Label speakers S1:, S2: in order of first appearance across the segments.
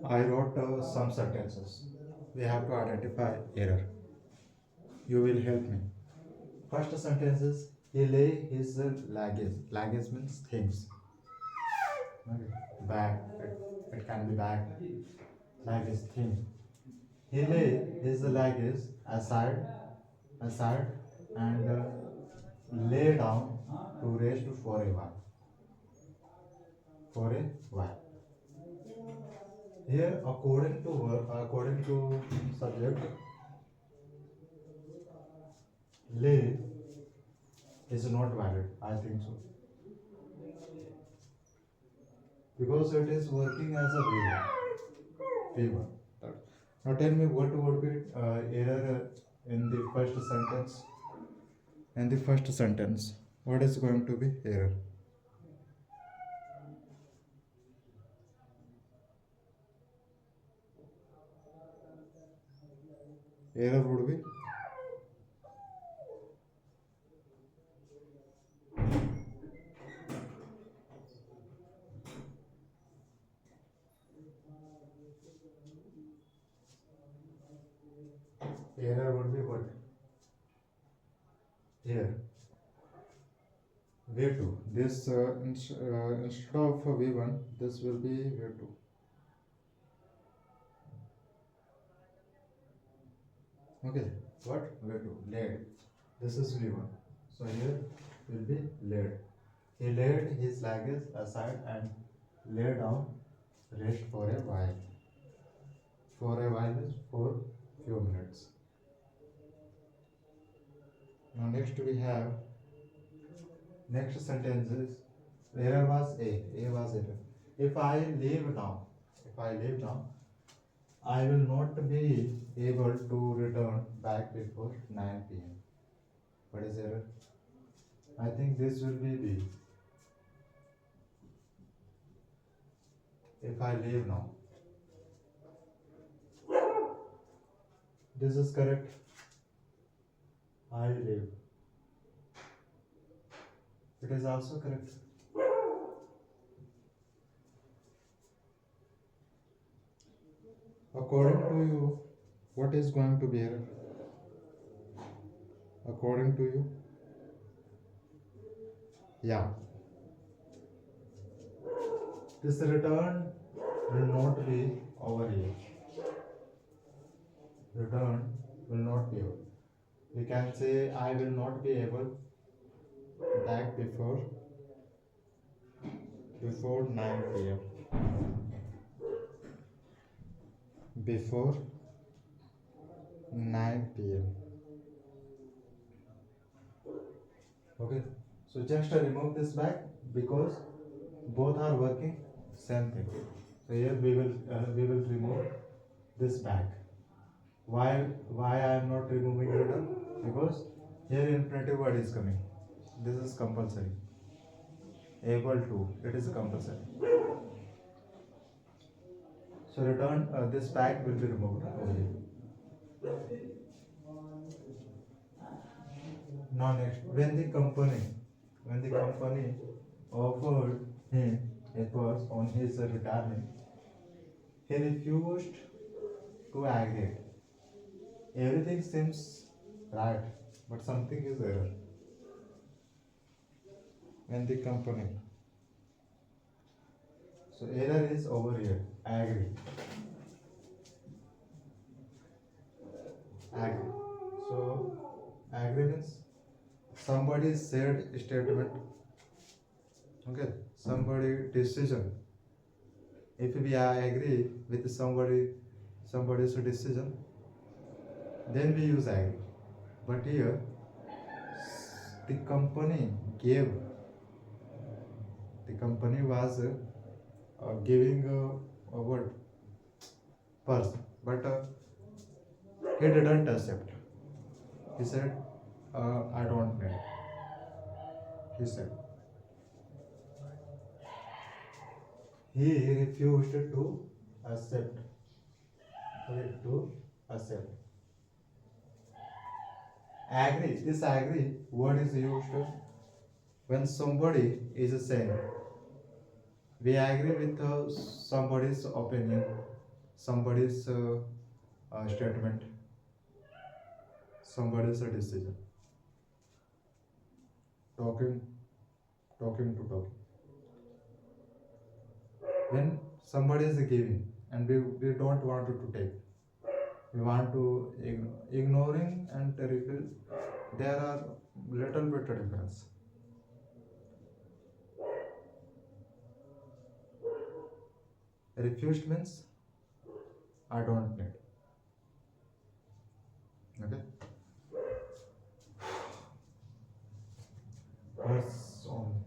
S1: I wrote some sentences. We have to identify error. You will help me. First sentence is he lay his luggage. Luggage means things. Okay. Bag. It can be bag. Luggage thing. He lay his luggage aside, and lay down to rest for a while. For a while. Here, according to subject, lay is not valid. I think so because it is working as a V1. Now tell me what would be error in the first sentence. In the first sentence, what is going to be error? Error would be error would be what? Here V2. This instead of V1, this will be V2. Okay, what? V2 laid. This is V1. So here will be laid. He laid his luggage aside and lay down, rest for a while. For a while is for few minutes. Now next we have next sentence is error was A. A was error. If I leave now, I will not be able to return back before 9 p.m. What is error? I think this will be B. If I leave now, this is correct. I leave. It is also correct. According to you, what is going to be error? According to you? Yeah. This return will not be over here. Return will not be over. We can say I will not be able back before 9 p.m. Before 9 p.m. Okay. So just remove this back because both are working same thing. So here we will remove this back. Why I am not removing return? Because here infinitive word is coming. This is compulsory. Able to, it is compulsory. So return this back will be removed over here. Now next, when the company offered him a purse on his retirement, he refused to agree. Everything seems right, but something is error. When the company, so error is over here. Agree. Agree. So agree means somebody said statement. Okay, somebody decision. If we agree with somebody's decision, then we use agree. But here, the company gave. The company was giving a word person, but he didn't accept. He said, "I don't need." He said he refused to accept. To accept. Agree. This agree word is used when somebody is saying We agree with somebody's opinion, somebody's statement, somebody's decision. Talking, talking to talking. When somebody is giving and we don't want to take, we want to ignoring and refill. There are little bit difference. Refused means I don't need. Okay. Verse on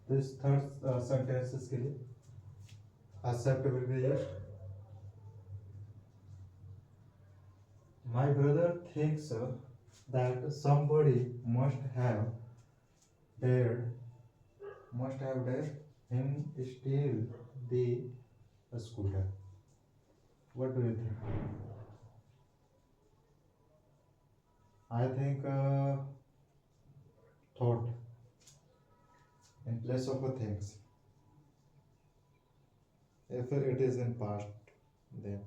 S1: this third sentence is के लिए accept will be used. My brother thinks that somebody dared must have dared him steal the scooter. What do you think? I think thought in place of a things. If it is in past, then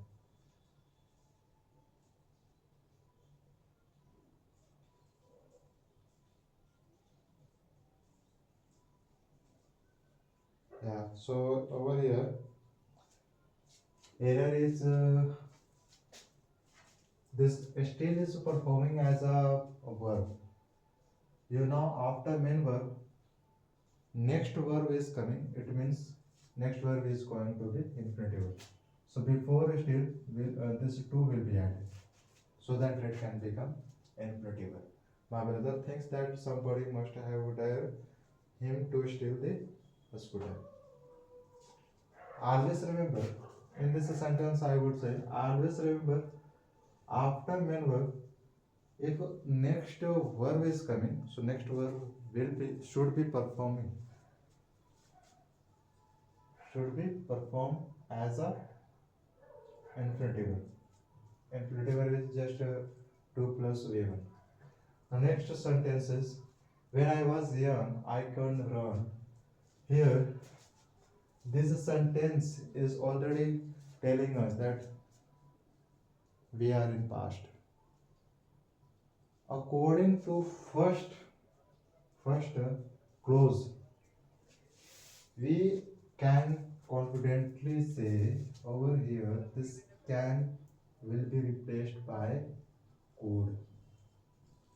S1: yeah. So over here, error is this still is performing as a verb. You know, after main verb, next verb is coming. It means next verb is going to be infinitive. So before still, this two will be added, so that it can become infinitive. My brother thinks that somebody must have dared him to steal the scooter. Always remember, in this sentence I would say, always remember, after main verb, if next verb is coming, so next verb should be performed as a infinitive. Infinitive is just 2 plus v1. The next sentence is, when I was young, I couldn't run. Here, this sentence is already telling us that we are in past. According to first clause, we can confidently say over here this can will be replaced by could.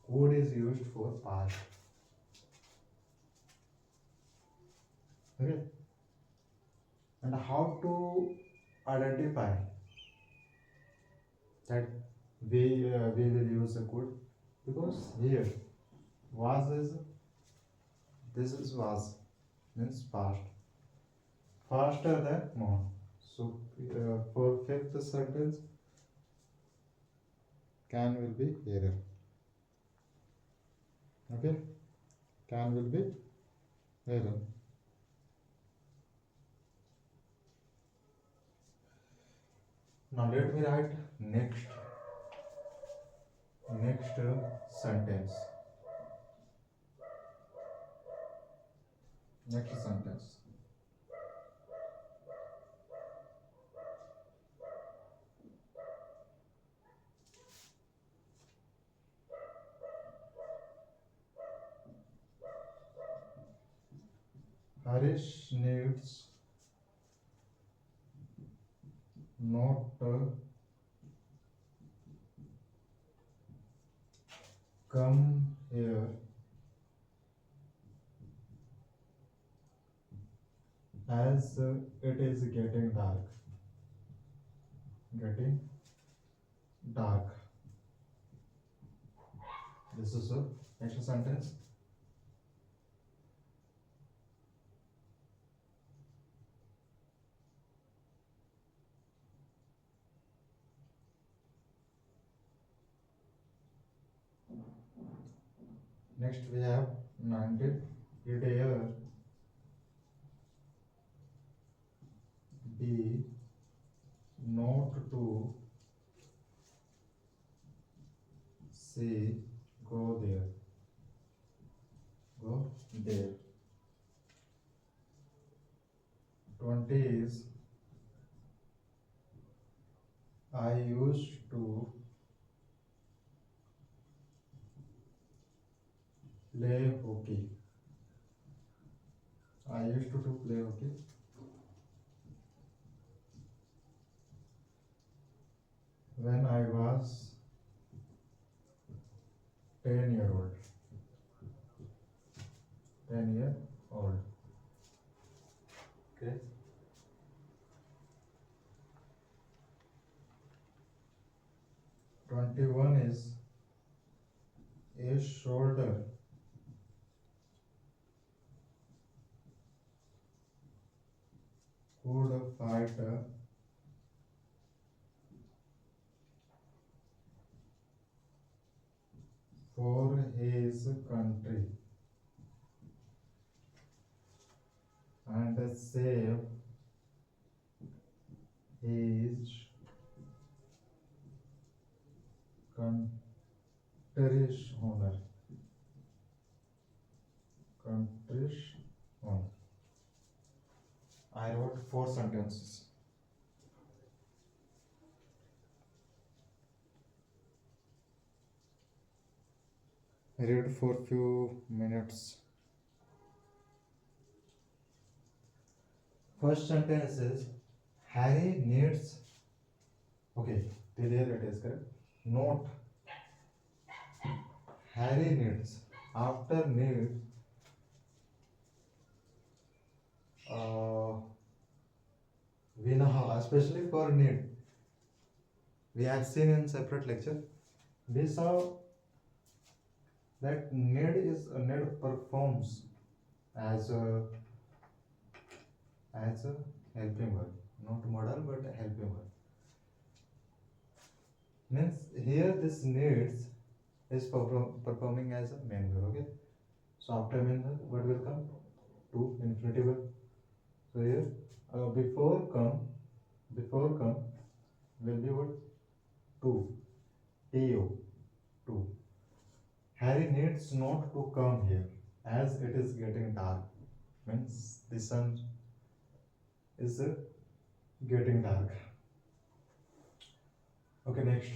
S1: Could is used for past. Okay. And how to identify that we will use a could? Because here was is this is was means past, faster than more. So for fifth sentence, can will be error. Okay, can will be error. Now let me write next sentence. Next sentence. Harish needs not come here as it is getting dark. Getting dark. This is a next sentence. Next we have 19. Did air be not to say go there. Go there. is I used to play hockey. I used to play hockey when I was 10 year old. 10 year old. Okay. 21 is a shoulder could fight for his country and save his country's honor. Country's honor. I wrote 4 sentences. Read for few minutes. First sentence is Harry needs. Okay, till here it is correct. Note Harry needs. After need, we know especially for need. We have seen in separate lecture. We saw that need performs as a helping verb, not modal but helping verb. Means here this needs is performing as a main verb. Okay, so after main verb what will come? To infinitive verb. So here before come will be what? To. To. Harry needs not to come here as it is getting dark. Means the sun is getting dark. Okay, next.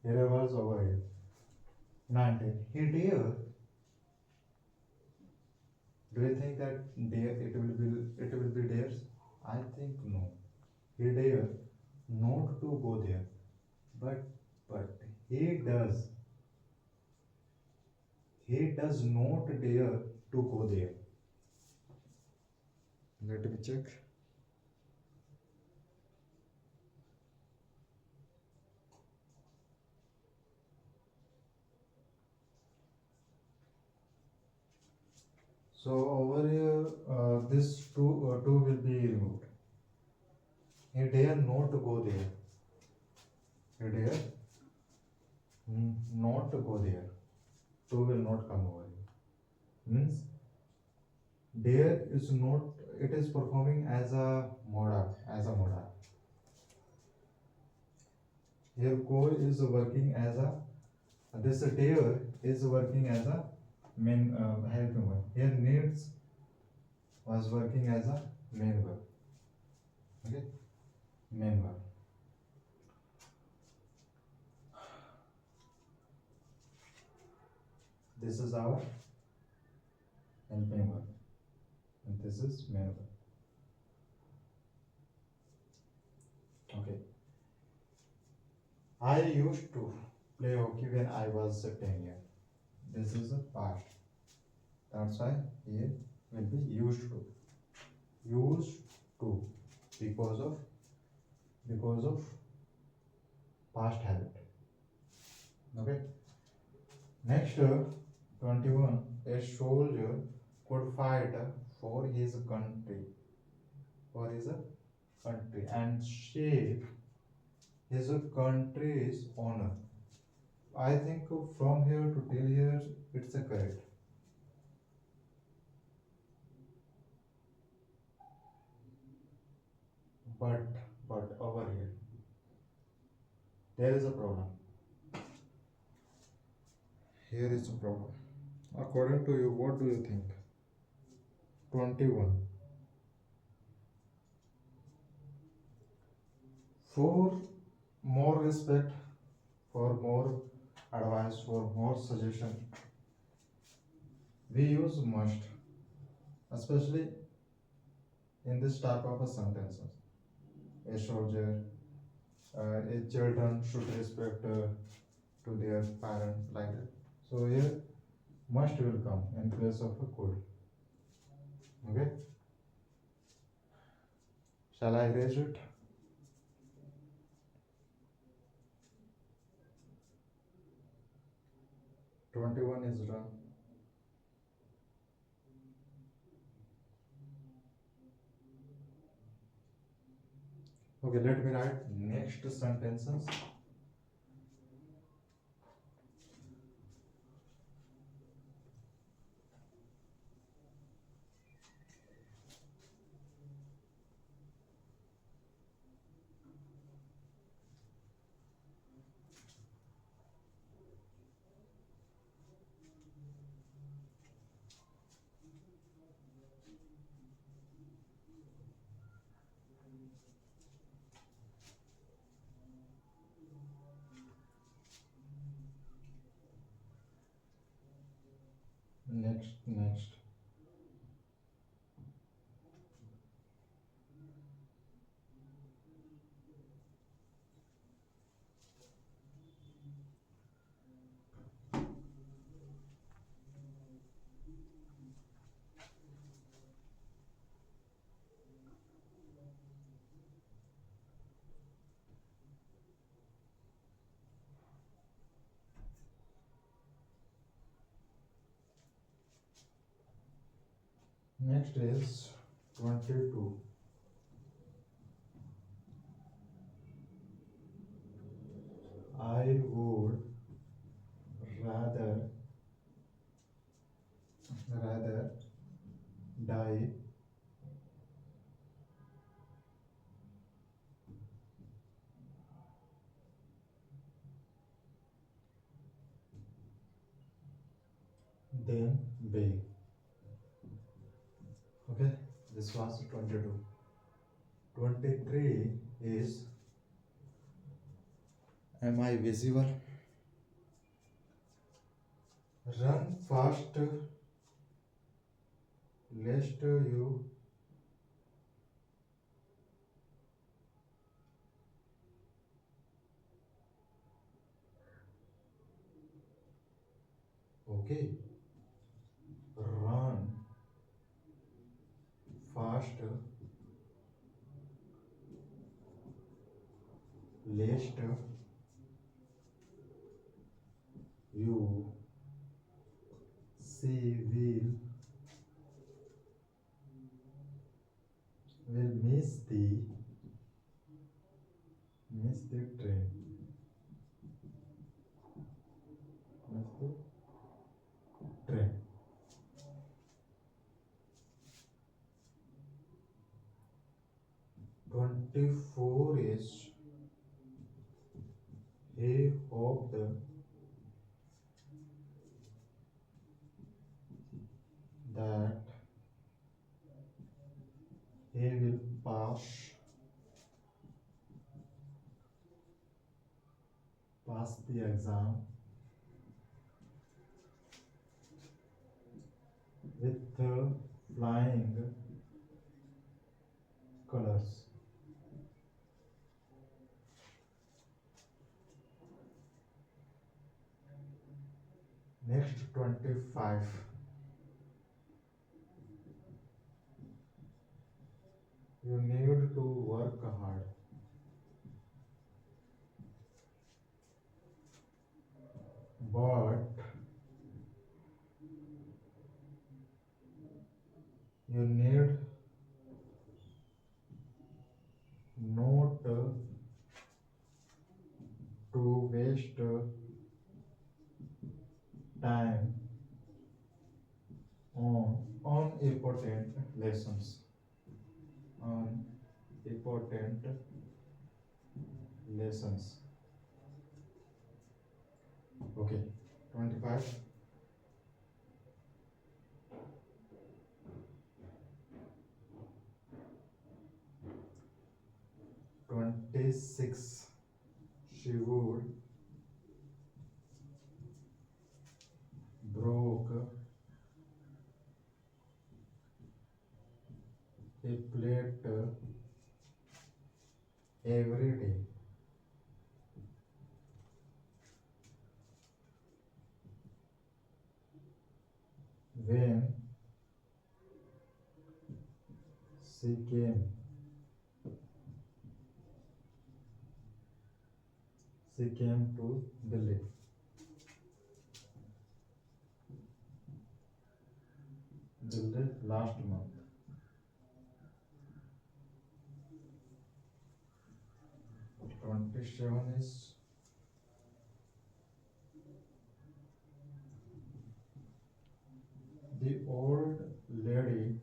S1: Here I was over here. 19. He dare. Do you think that dare it will be dares? I think no. He dare not to go there, but he does. He does not dare to go there. Let me check. So over here, this two will be removed. He dare not to go there. He dare not to go there. Two will not come over here. Means dare is not. It is performing as a modal. Here go is working as a. This dare is working as a main helping verb. Here needs was working as a main verb. Okay, main verb. This is our helping verb, and this is main verb. Okay. I used to play hockey when I was 10 years. This is a past. That's why here will be used to. Used to because of past habit. Okay. Next, 21. A soldier could fight for his country, and save his country's honor. I think from here to till here it's a correct. But over here there is a problem. Here is a problem. According to you, what do you think? 21. For more respect, for more advice, for more suggestion, we use must, especially in this type of a sentences. A soldier, a children should respect to their parent, like that. So here must will come in place of a could. Okay. Shall I erase it? Twenty-one is done. Okay, let me write next sentences. Next. Next is 22. I would rather die than beg. Okay, this was 22. 23 is, am I visible? Run fast lest you okay. Run fast lest you see will miss the train. Miss the train. 24 is, he hoped that he will pass the exam with flying colors. Next 25. You need to work hard, but you need not to waste time on unimportant lessons. Unimportant lessons. Okay, 25. 26. She would broke a plate every day. When she came to Delhi. Delhi last month. 27 is the old lady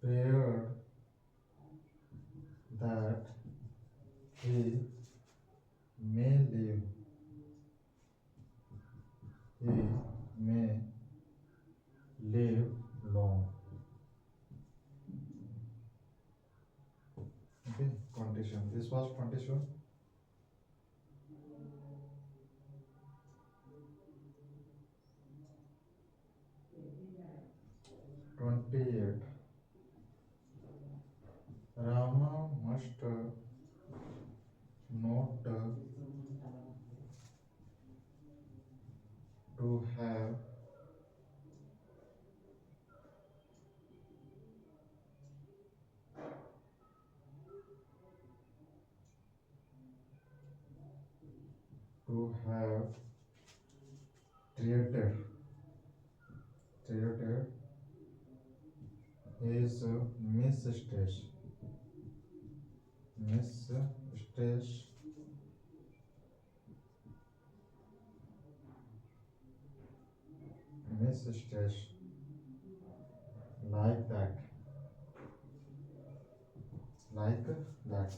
S1: prayed that he may live. He may live long. Okay, 27. This was 27. 28. Rama must not to have to have treated his mistress like that like that.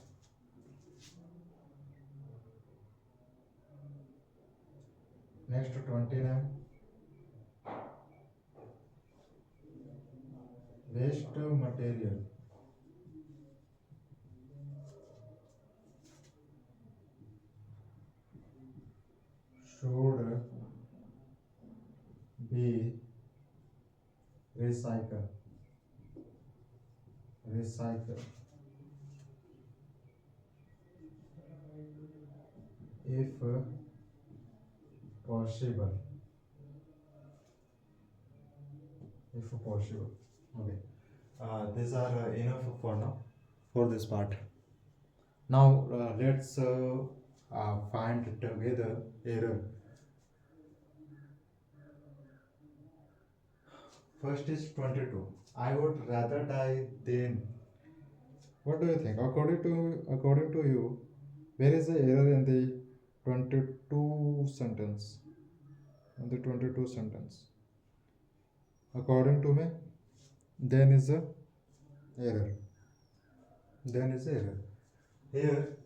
S1: Next 29. Waste material should be recycled if possible. Okay. These are enough for now for this part. Now let's find together error. First is 22. I would rather die than. What do you think? According to you, where is the error in the 22 sentence? In the 22 sentence, according to me, then is a error. Here,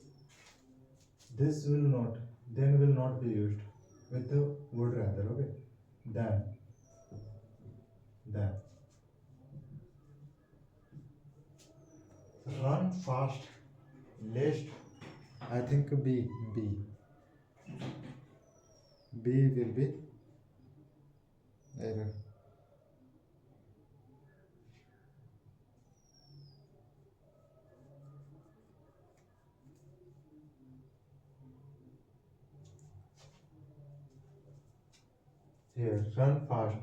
S1: this will not, then will not be used with the would rather. Okay, then. Run fast, lest. I think B will be error. Here, run fast.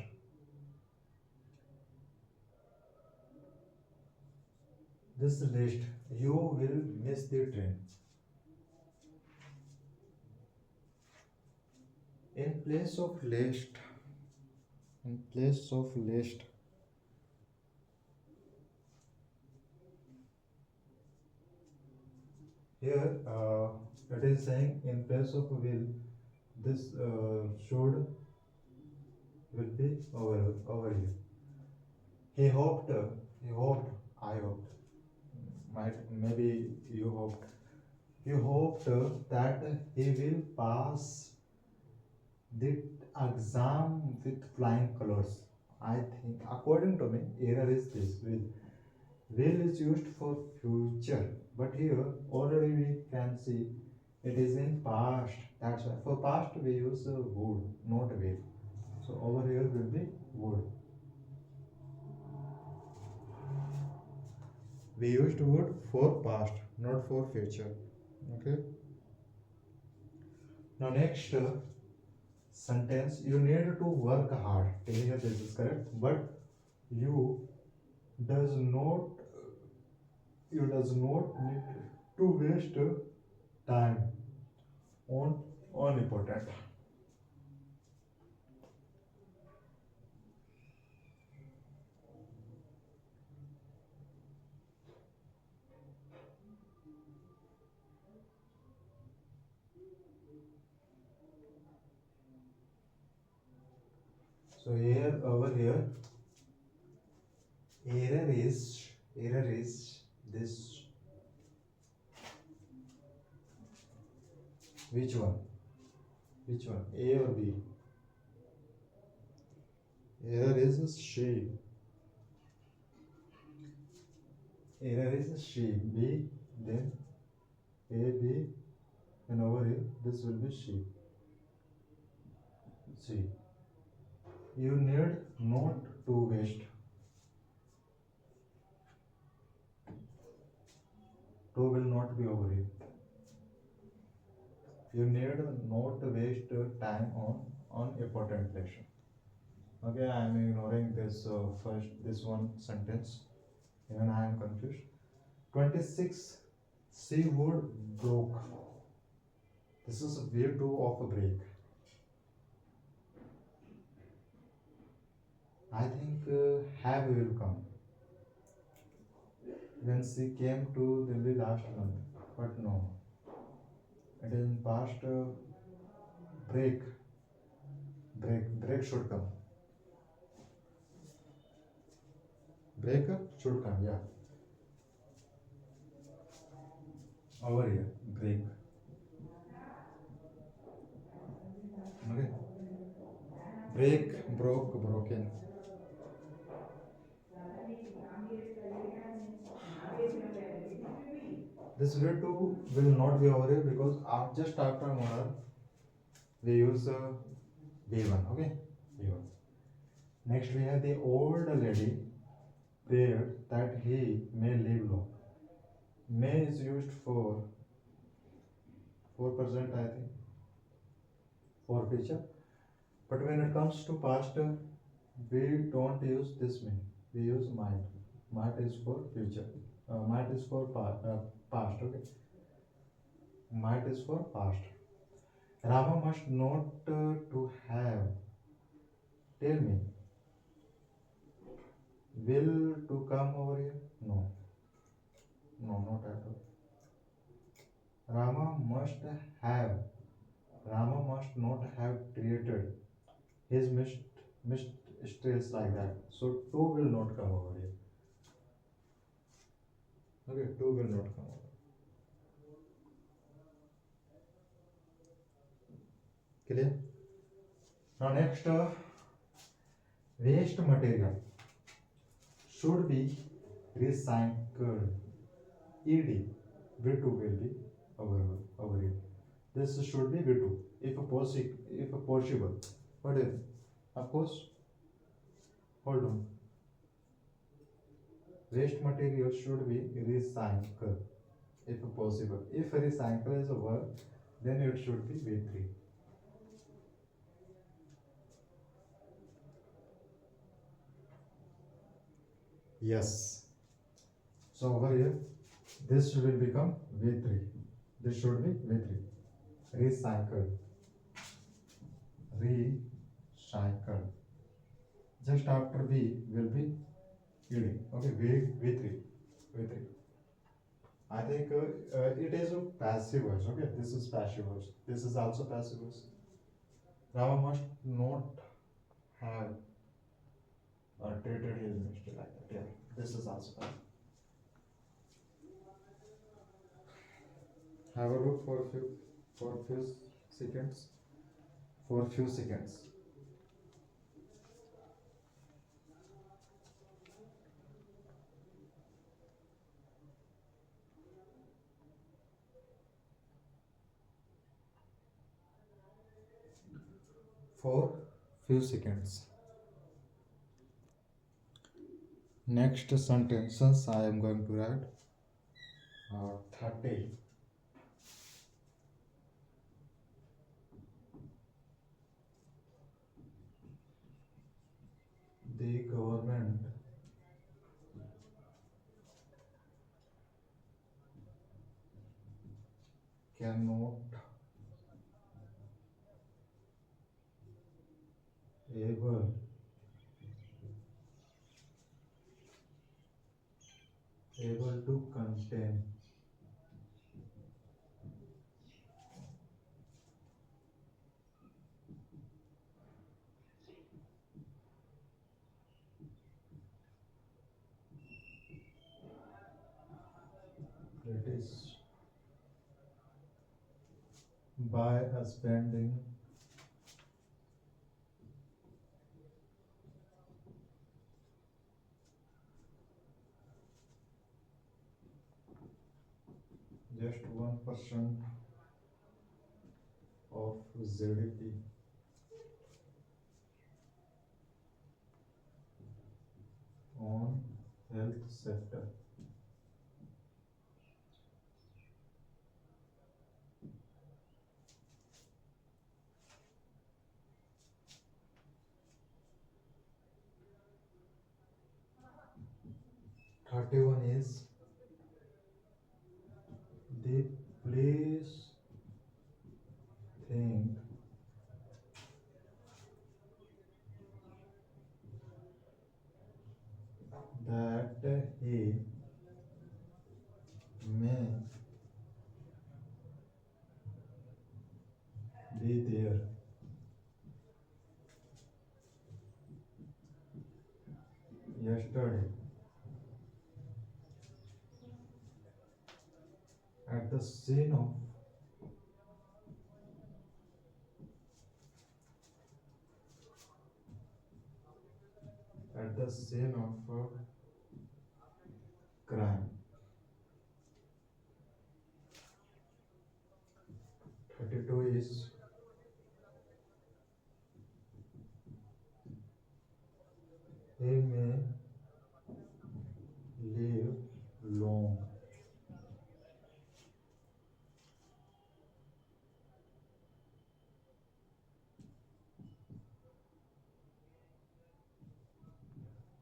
S1: This list, you will miss the train. In place of list, here it is saying in place of will, this should will be over here. He hoped, I hoped, maybe you hoped that he will pass the exam with flying colors. I think, according to me, error is this: will is used for future, but here already we can see it is in past. That's why for past we use would, not will. So over here will be would. We used would for past, not for future. Okay. Now next sentence: you need to work hard. Here this is correct, but you does not need to waste time on important. So here over here error is this. Which one? Which one? A or B? Error is she. Error is she. B, then A, B, and over here this will be she. C. You need not to waste. To will not be over here. You need not to waste time on important lesson. Okay, I am ignoring this this one sentence. Even I am confused. 26. She would broke. This is way two of a break. I think have will come when she came to Delhi last month, but no. It is in past. Break. Break should come. Break should come. Yeah. Over here, break. Okay. Break, broke, broken. This way too will not be over here because just after modal we use B1. Okay, B1. Next we have the old lady prayed that he may live long. May is used for 4%, I think, for future. But when it comes to past, we don't use this may. We use might. Might is for future. Might is for past. Okay. Might is for past. Rama must not to have. Tell me. Will to come over here? No. No, not at all. Rama must have. Rama must not have created his mistress like that. So two will not come over here. Okay, two will not come over. Clear? Now next, waste material should be recycled. ED V2 will be over here. This should be V2 if possible. What if? Of course, hold on. Waste material should be recycled if possible. If recycle is a verb, then it should be V3. Yes. So over here, this will become V3. This should be V3. Recycle. Recycle. Just after V will be ED. Okay, V3. V3. I think it is a passive voice. Okay, this is passive voice. This is also passive voice. Rama must not have treated his mistake like that. Yeah, this is also passive. Have a look for few seconds. For few seconds. for few seconds. Next sentences I am going to write 30. The government cannot able to contain British by spending just 1% of GDP on health sector. Thirty-one is the police think that he may be there yesterday at the scene of a crime. 32 is he may live long.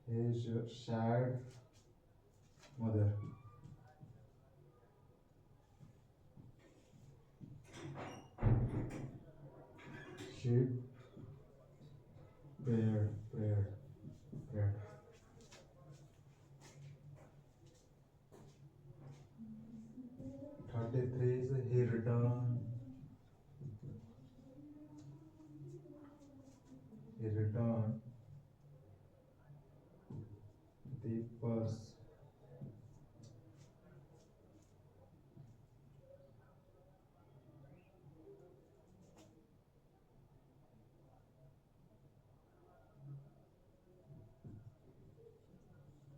S1: His sad mother. She prayed. 33 is he returned the purse.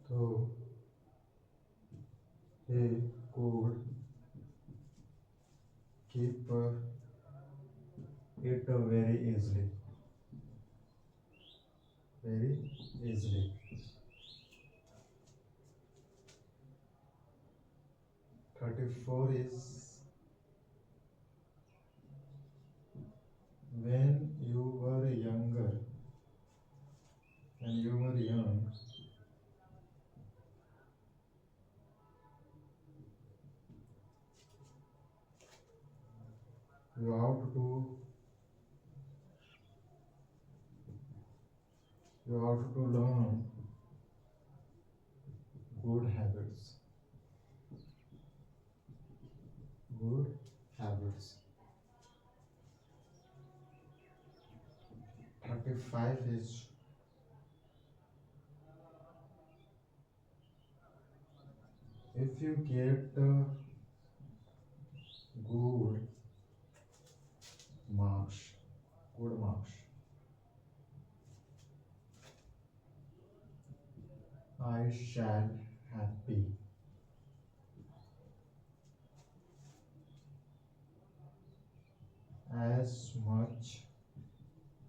S1: So he could keep it very easily. Very easily. 34 is when you were younger, when you were young, you have to learn good habits. Good habits. 35 is if you get good marks, good marks, I shall happy. As much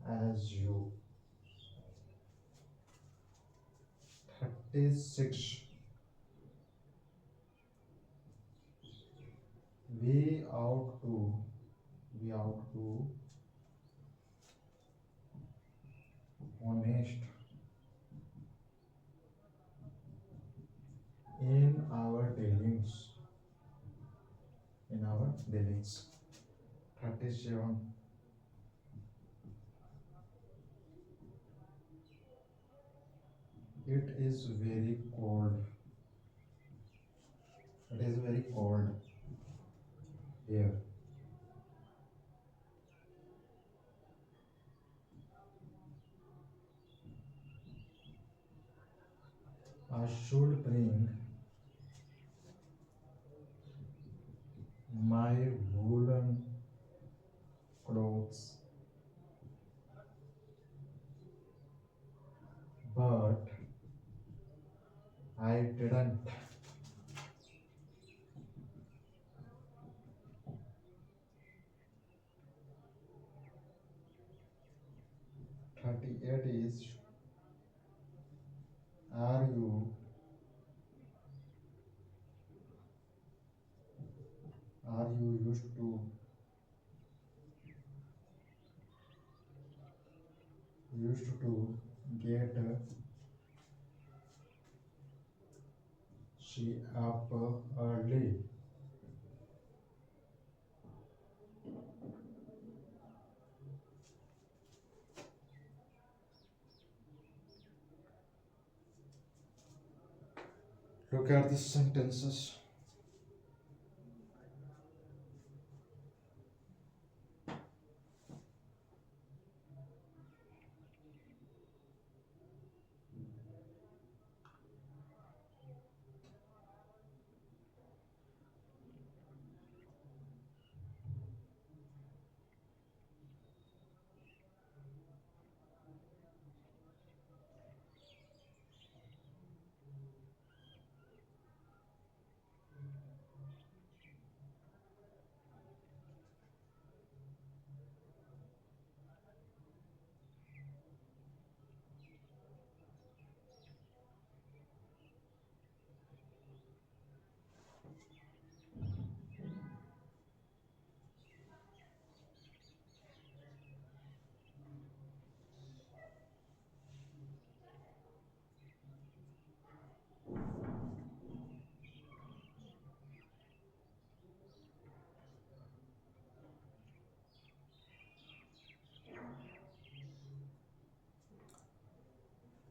S1: as 36. We ought to honest in our dealings. 37. It is very cold. It is very cold here. I should bring my woolen clothes, but I didn't. 38 is, are you used to get she up early? Look at the sentences.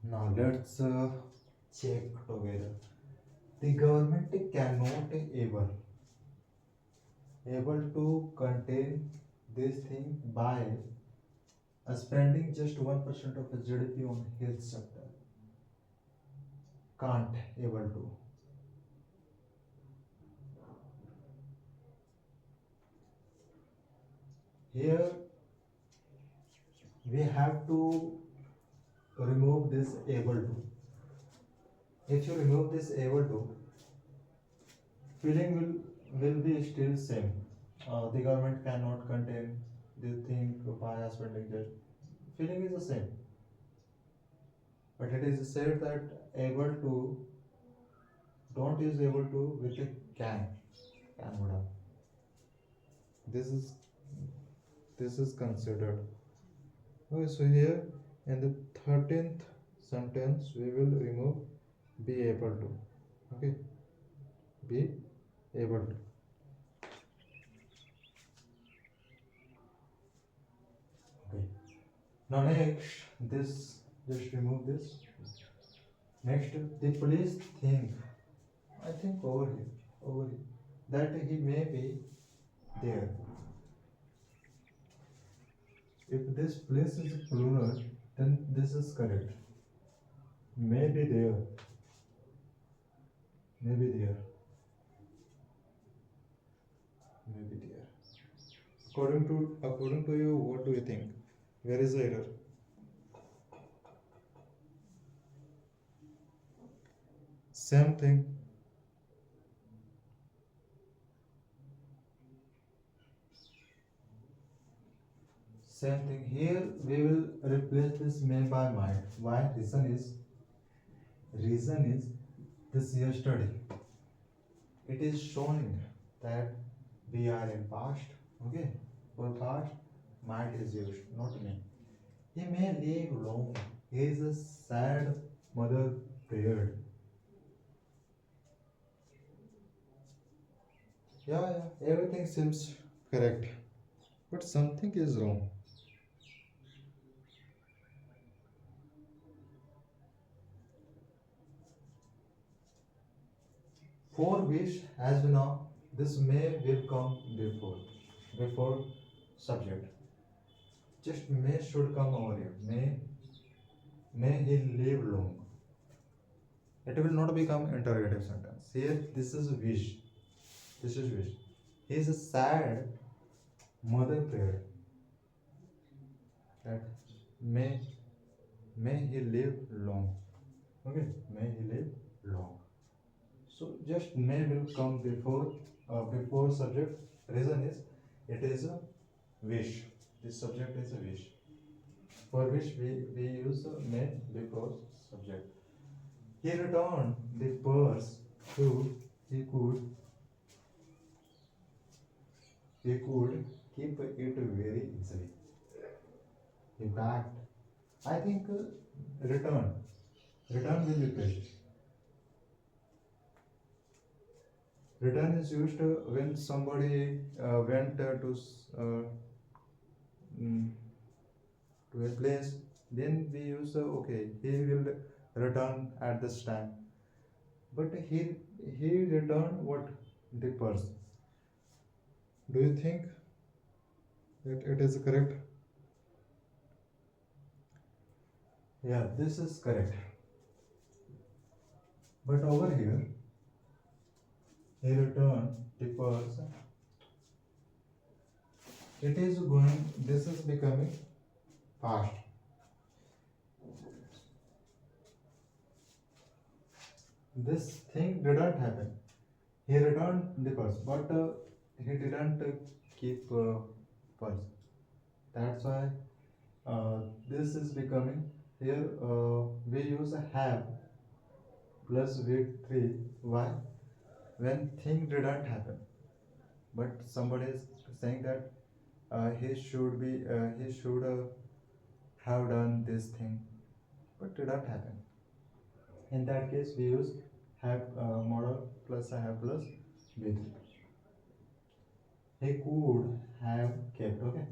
S1: Now let's check together. The government cannot able to contain this thing by spending just 1% of its GDP on health sector. Can't able to. Here we have to remove this able to. If you remove this able to, feeling will be still same. The government cannot contain the thing by spending just feeling is the same. But it is said that able to don't use able to with a can would have. This is considered. Okay, so here in the 13th sentence we will remove be able to. Okay, be able to. Okay. Now next this just remove this. Next the police think I think over here that he may be there. If this place is plural, then this is correct. Maybe there. Maybe there. Maybe there. According to you, what do you think? Where is the error? Same thing. Same thing. Here we will replace this may by might. Why? Reason is Reason is this yesterday. It is showing that we are in past. Okay. For past, might is used, not me. He may live long. He is a sad mother prayed. Yeah, everything seems correct. But something is wrong. For which, as we know, this may will come before subject. Just may should come over here. May he live long. It will not become interrogative sentence. Here, this is wish. This is wish. He is a sad mother prayer. That may may he live long. Okay, may he live long. So just may will come before subject. Reason is it is a wish. This subject is a wish. For which we use may before subject. He returned the purse to he could he could keep it very easily. He backed. I think return. Return will be paid. Return is used when somebody went mm, to a place. Then we use okay. He will return at this time. But he returned what the purse. Do you think that it is correct? Yeah, this is correct. But over here, he returned the purse. It is going. This is becoming past. This thing didn't happen. He returned the purse, but he didn't keep purse. That's why this is becoming here. We use a have plus with 3. Why? When thing didn't happen, but somebody is saying that he should have done this thing, but didn't happen. In that case, we use have model plus a have plus with. He could have kept. Okay.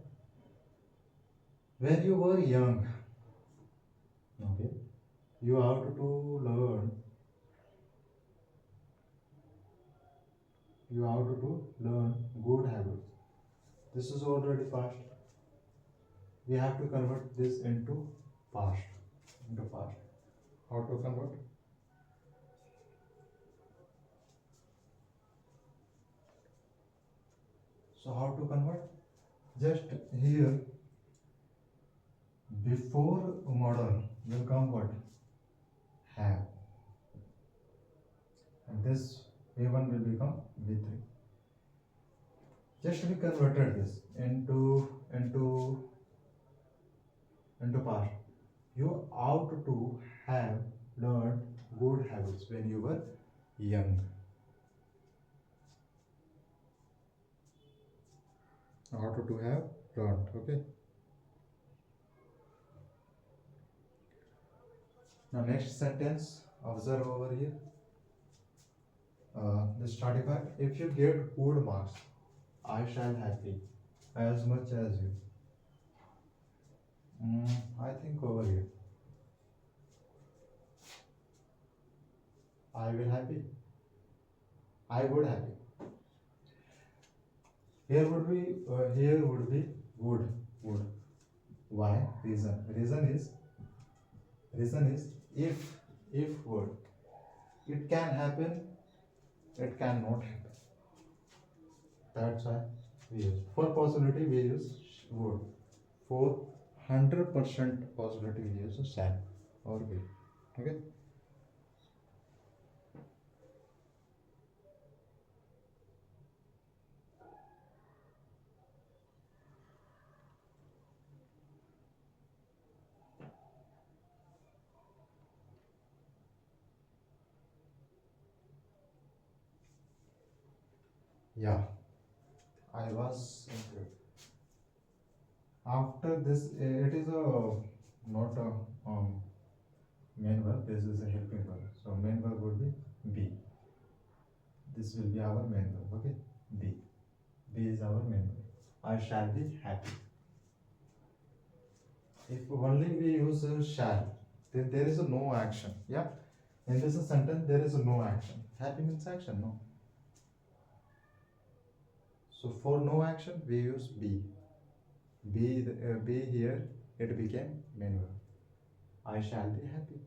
S1: When you were young, okay, you have to learn. You have to learn good habits. This is already past. We have to convert this into past. How to convert? So how to convert? Just here before model will come what? Have. And this V1 will become V3. Just we converted this into past. You ought to have learned good habits when you were young. Ought to have learned. Okay. Now next sentence. Observe over here. This 35. If you get good marks, I shall happy as much as you. I think over here. I will happy. I would happy. Here would be would. Why? Reason is if word. It can happen. It cannot happen. That's why we use. For possibility we use would. For 100% possibility we use shall or will. Okay. Yeah, I was after this. It is a not a main verb. This is a helping verb. So main verb would be be. This will be our main verb. Okay, be. Be is our main verb. I shall be happy. If only we use shall, then there is a no action. Yeah. In this sentence, there is a no action. Happy means action, no. So for no action, we use be. Be here, it became main verb. I shall be happy.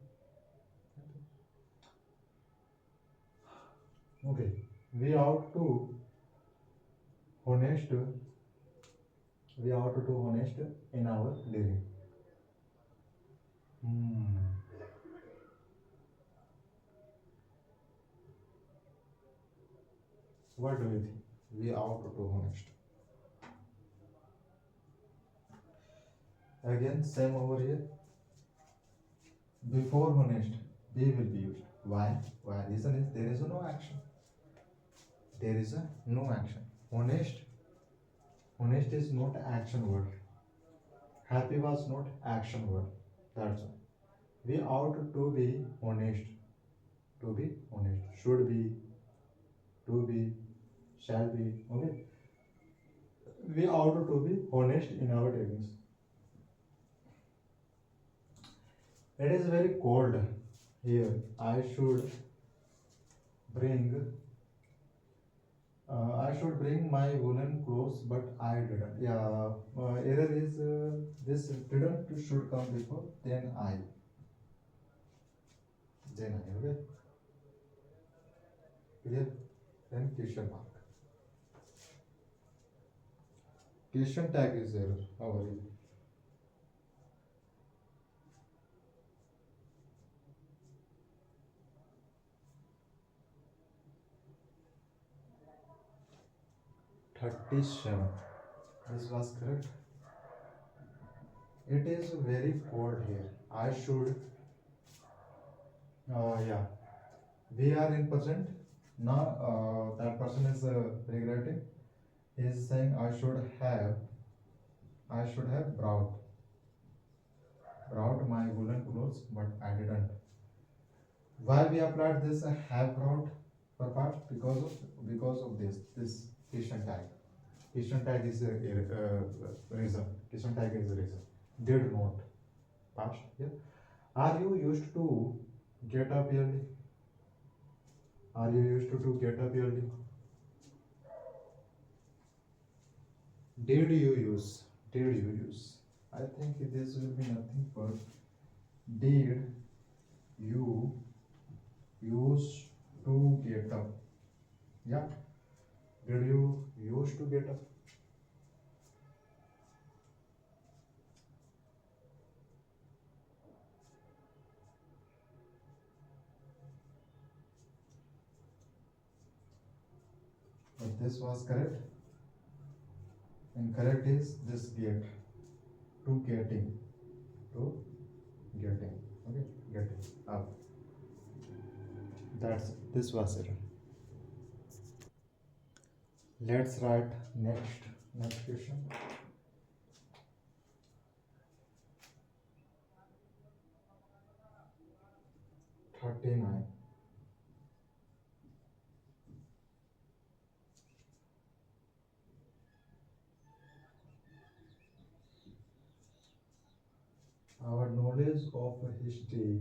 S1: Okay. We ought to honest. We ought to do honest in our living. Hmm. What do you think? We ought to do honest. Again, same over here. Before honest, be will be used. Why? Why? Reason is there is a no action. There is a no action. Honest. Honest is not action word. Happy was not action word. That's why. We ought to be honest. To be honest. Should be. To be. Shall be. Okay. We ought to be honest in our dealings. It is very cold here. Bring I should bring my woolen clothes, but I didn't. Yeah, error is this didn't should come before then I. Then I. Okay. Clear? Then question mark. Question tag is error. How are you? $37. This was correct. It is very cold here. I should. Yeah. We are in present. Now that person is regretting. He is saying I should have brought my woolen clothes, but I didn't. Why we applied this have brought per part? Because of this question tag. Question tag is a reason. Question tag is a reason. Did not past. Yeah. Are you used to get up early? Are you used to get up early? Did you use? Did you use? I think this will be nothing but did you used to get up? Yeah. Did you used to get up? But this was correct. And correct is this get. To getting. To getting. Okay. Getting up. This was it. Let's write next question. 39. Our knowledge of history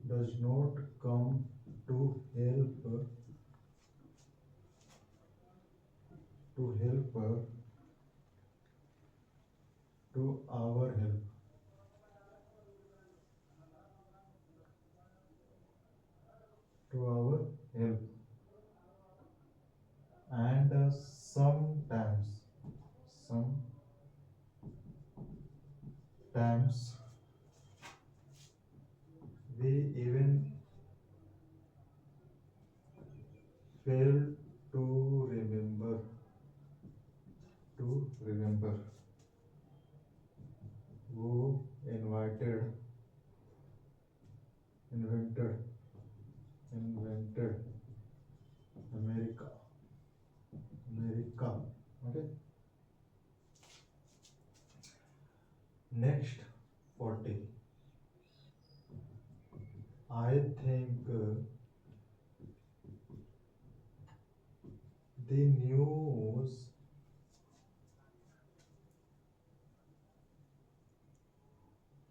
S1: does not come to help to our help to our help and sometimes we even fail to remember come. Okay. Next 40. I think the news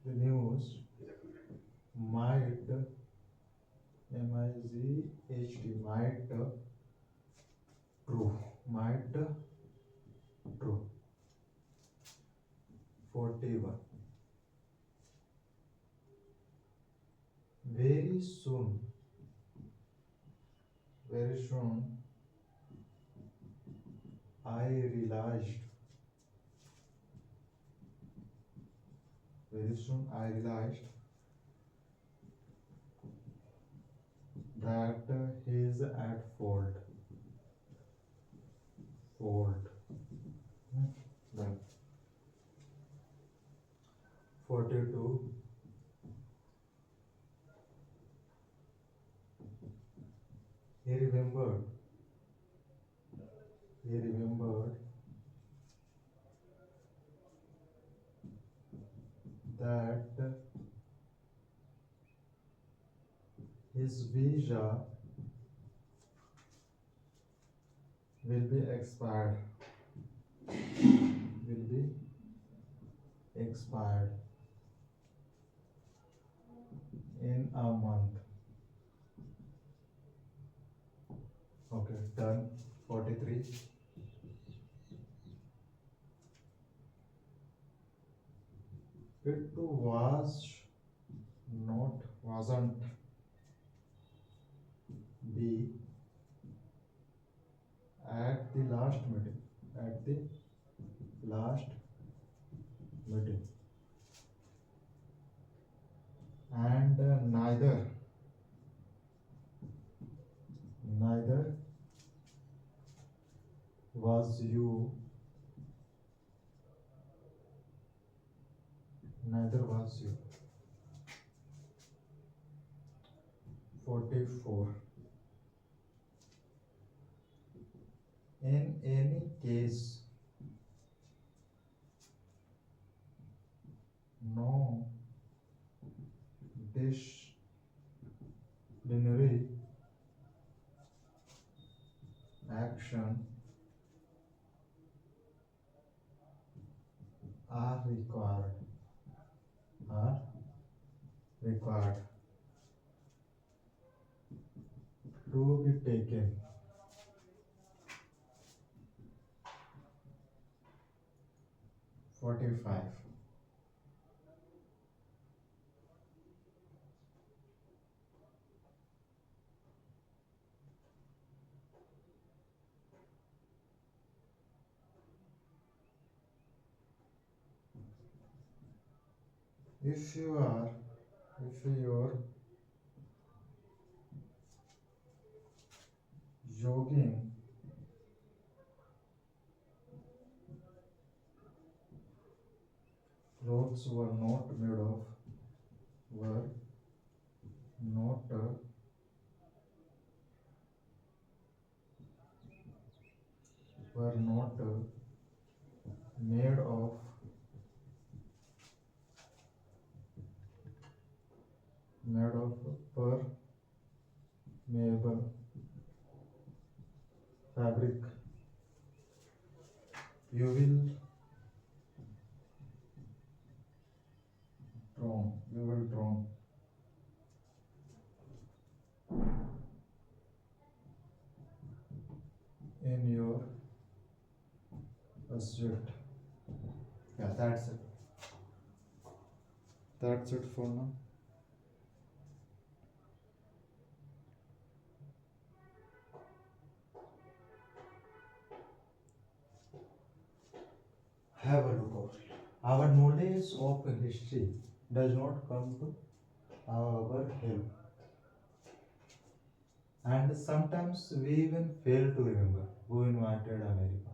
S1: the news might MIGHT might true might true. 41. Very soon, very soon, I realized, very soon I realized that he is at fault. Fault. Then 42. He remembered. He remembered that his visa will be expired. Will be expired in a month. Okay, done. 43. It wasn't be at the last meeting. At the last meeting. And neither was you. Neither was you. 44. In any case, no disciplinary action are required. Are required to be taken. 45. If your jogging clothes were not made of permeable fabric, you will drown in your pursuit. Yeah, that's it. That's it for now. Have a look over it. Our knowledge of history does not come to our help. And sometimes we even fail to remember who invented America.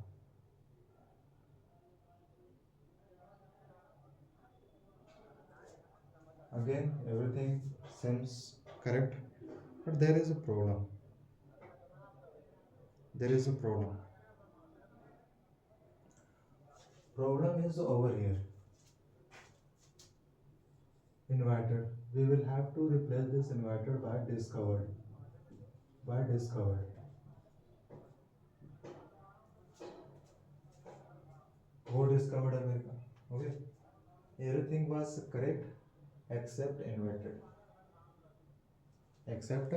S1: Again, everything seems correct, but there is a problem. There is a problem. Problem is over here. Invited. We will have to replace this invited by discovered. By discovered. Who discovered America? Okay. Everything was correct except inverted. Except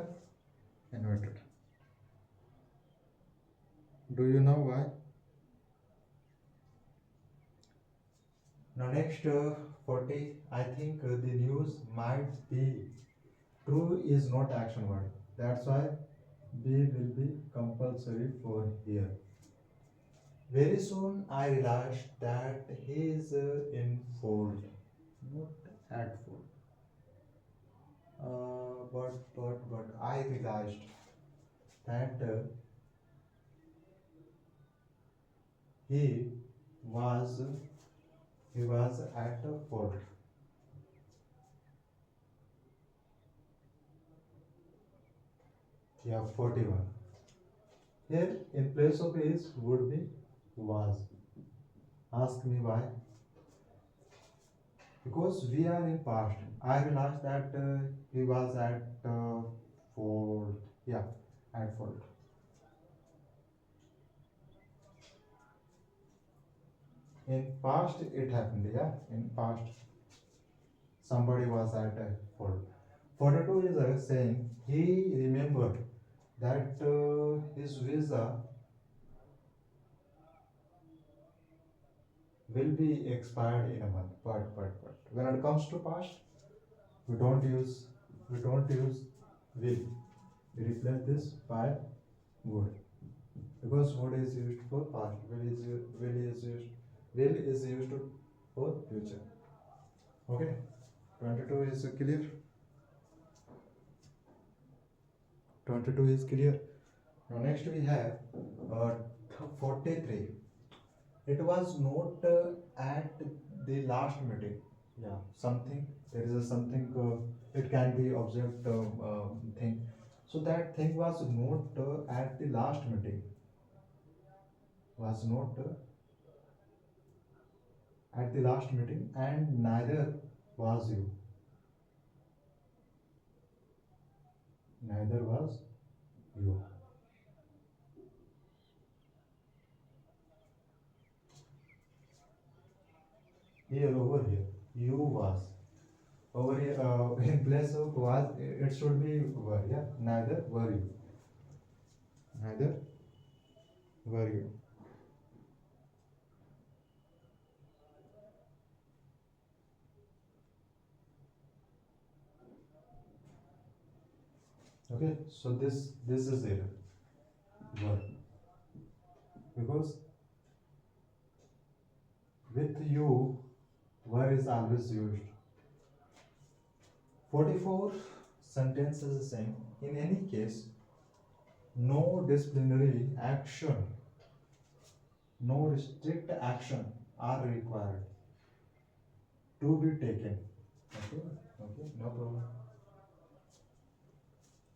S1: inverted. Do you know why? Now next 40, I think the news might be true is not action word. That's why B will be compulsory for here. Very soon I realized that he is in fault, not at fault. But I realized that he was at fault. Yeah, 41. Here in place of is would be was. Ask me why. Because we are in past. I realized that he was at fault. Yeah, at fault. In past it happened. Yeah, in past somebody was at fault. 42 is saying he remembered that his visa will be expired in a month. But when it comes to past, we don't use will. We replace this by would because would is used for past. Will is used for future. Okay. 22 is clear. 22 is clear. Now next we have 43. It was not at the last meeting. Yeah, something. There is a something. It can be object thing. So that thing was not at the last meeting. Was not at the last meeting, and neither was you. Neither was you. Here over here, you was. Over here, in place of was, it should be were. Yeah, neither were you. Neither were you. Okay, so this is error. Were because with you, were is always used. 44 sentence is the same. In any case, no disciplinary action, no restrict action are required to be taken. Okay, no problem.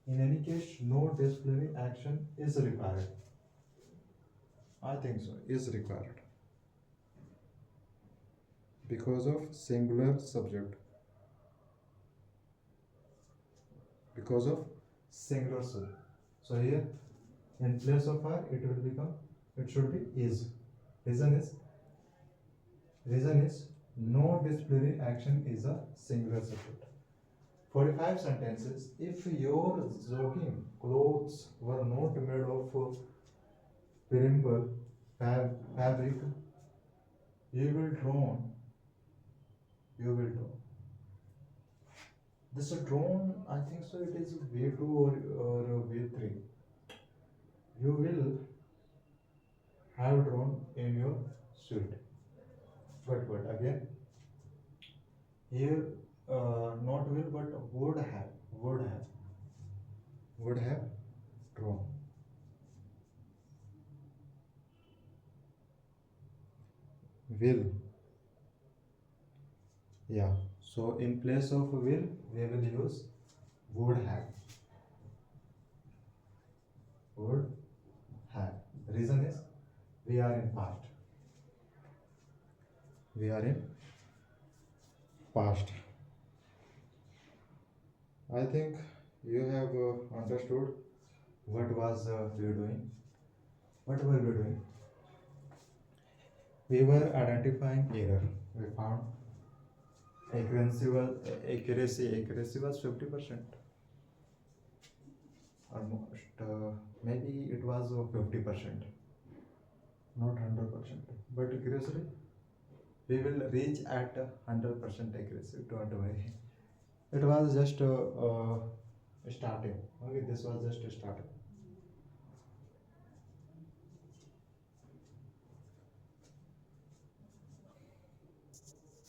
S1: In any case, no disciplinary action is required. I think so, is required. Because of singular subject. Because of singular subject. So here, in place of are, it will become, it should be is. Reason is no disciplinary action is a singular subject. 45 sentences. If your jogging clothes were not made of perimeter fabric, you will drown. This drone, I think so. It is V2 or V3. You will have drone in your suit. But again, here not will but would have drone. Will. Yeah. So in place of will, we will use would have. Would have. Reason is we are in past. We are in past. I think you have understood what was we doing. What were we doing? We were identifying error. We found accuracy was 50%. Almost maybe it was 50%, not 100%. But accuracy, we will reach at 100% accuracy. Don't worry. It was just starting. Okay, this was just starting.